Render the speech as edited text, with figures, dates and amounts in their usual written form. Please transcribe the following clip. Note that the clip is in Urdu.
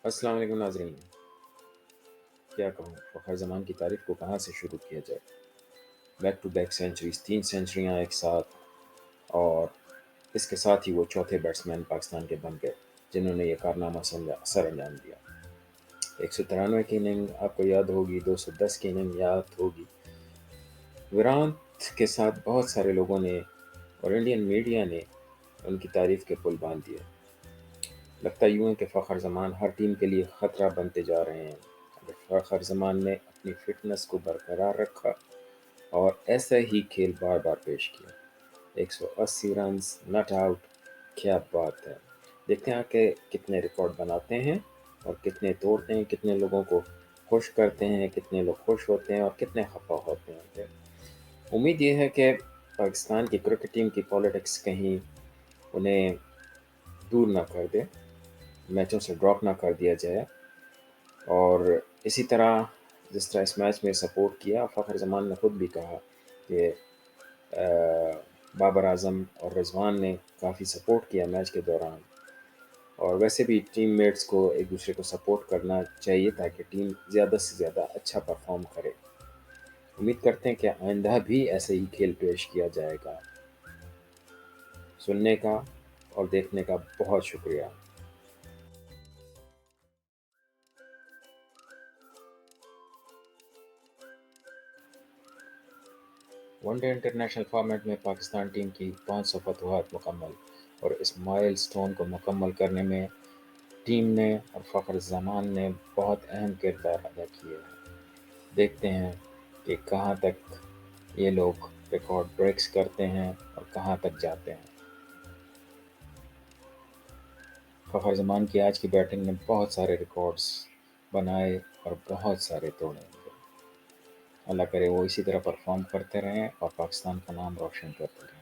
السلام علیکم ناظرین، کیا کہوں فخر زمان کی تعریف کو کہاں سے شروع کیا جائے۔ بیک ٹو بیک سینچریز، 3 سینچریاں ایک ساتھ، اور اس کے ساتھ ہی وہ چوتھے بیٹسمین پاکستان کے بن گئے جنہوں نے یہ کارنامہ سر انجام دیا۔ 193 کی اننگ آپ کو یاد ہوگی، 210 کی اننگ یاد ہوگی۔ ویرانت کے ساتھ بہت سارے لوگوں نے اور انڈین میڈیا نے ان کی تعریف کے پل باندھ دیے۔ لگتا یوں ہے کہ فخر زمان ہر ٹیم کے لیے خطرہ بنتے جا رہے ہیں۔ اگر فخر زمان نے اپنی فٹنس کو برقرار رکھا اور ایسا ہی کھیل بار بار پیش کیا، 180 رنز ناٹ آؤٹ، کیا بات ہے۔ دیکھتے ہیں کہ کتنے ریکارڈ بناتے ہیں اور کتنے توڑتے ہیں، کتنے لوگوں کو خوش کرتے ہیں، کتنے لوگ خوش ہوتے ہیں اور کتنے خفا ہوتے ہیں۔ امید یہ ہے کہ پاکستان کی کرکٹ ٹیم کی پالیٹکس کہیں انہیں دور نہ کر دے، میچوں سے ڈراپ نہ کر دیا جائے، اور اسی طرح جس طرح اس میچ میں سپورٹ کیا، فخر زمان نے خود بھی کہا کہ بابر اعظم اور رضوان نے کافی سپورٹ کیا میچ کے دوران، اور ویسے بھی ٹیم میٹس کو ایک دوسرے کو سپورٹ کرنا چاہیے تاکہ ٹیم زیادہ سے زیادہ اچھا پرفارم کرے۔ امید کرتے ہیں کہ آئندہ بھی ایسے ہی کھیل پیش کیا جائے گا۔ سننے کا اور دیکھنے کا بہت شکریہ۔ ون ڈے انٹرنیشنل فارمیٹ میں پاکستان ٹیم کی 500 فتوحات مکمل، اور اس مائل سٹون کو مکمل کرنے میں ٹیم نے اور فخر زمان نے بہت اہم کردار ادا کیا ہے۔ دیکھتے ہیں کہ کہاں تک یہ لوگ ریکارڈ بریکس کرتے ہیں اور کہاں تک جاتے ہیں۔ فخر زمان کی آج کی بیٹنگ نے بہت سارے ریکارڈز بنائے اور بہت سارے توڑے۔ اللہ کرے وہ اسی طرح پرفارم کرتے رہیں اور پاکستان کا نام روشن کرتے رہیں۔